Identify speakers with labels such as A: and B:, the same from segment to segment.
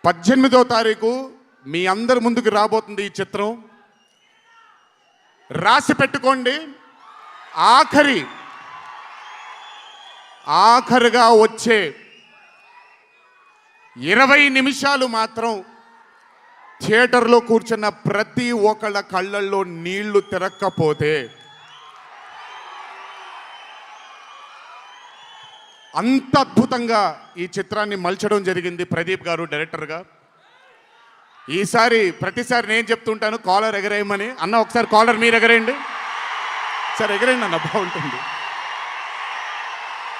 A: 18వ తారీఖు మీ అందరి ముందుకు రాబోతుంది ఈ చిత్రం. రాసి పెట్టుకోండి. ఆఖరిగా వచ్చే 20 నిమిషాలు మాత్రం థియేటర్లో కూర్చున్న ప్రతి ఒక్కళ్ళ కళ్ళల్లో నీళ్లు తిరక్కపోతే అంత అద్భుతంగా ఈ చిత్రాన్ని మలచడం జరిగింది ప్రదీప్ గారు డైరెక్టర్గా. ప్రతిసారి నేను చెప్తుంటాను కాలర్ ఎగరేయమని. అన్న ఒకసారి కాలర్ మీరు ఎగరేయండి సార్, ఎగరేయండి అన్న, బాగుంటుంది.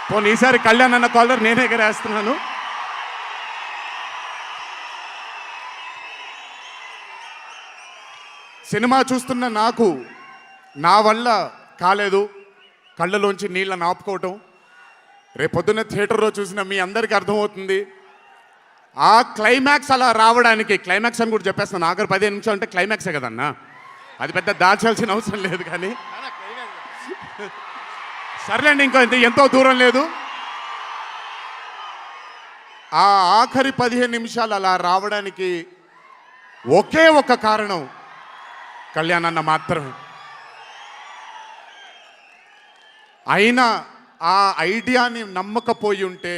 A: పోనీ ఈసారి కళ్యాణ్ అన్న కాలర్ నేనే ఎగరేస్తున్నాను. సినిమా చూస్తున్న నాకు నా వల్ల కాలేదు కళ్ళలోంచి నీళ్ళని ఆపుకోవటం. రేపొద్దున్న థియేటర్లో చూసిన మీ అందరికీ అర్థమవుతుంది. ఆ క్లైమాక్స్ అలా రావడానికి, క్లైమాక్స్ అని కూడా చెప్పేస్తాను, ఆఖరి 15 నిమిషాలు అంటే క్లైమాక్సే కదన్నా, అది పెద్ద దాచాల్సిన అవసరం లేదు. కానీ సర్లేండి, ఎంతో దూరం లేదు. ఆ ఆఖరి 15 నిమిషాలు అలా రావడానికి ఒకే ఒక కారణం కళ్యాణ్ అన్న మాత్రమే. అయినా ఆ ఐడియాని నమ్మకపోయి ఉంటే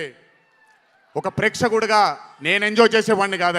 A: ఒక ప్రేక్షకుడిగా నేను ఎంజాయ్ చేసేవాడిని కాదు.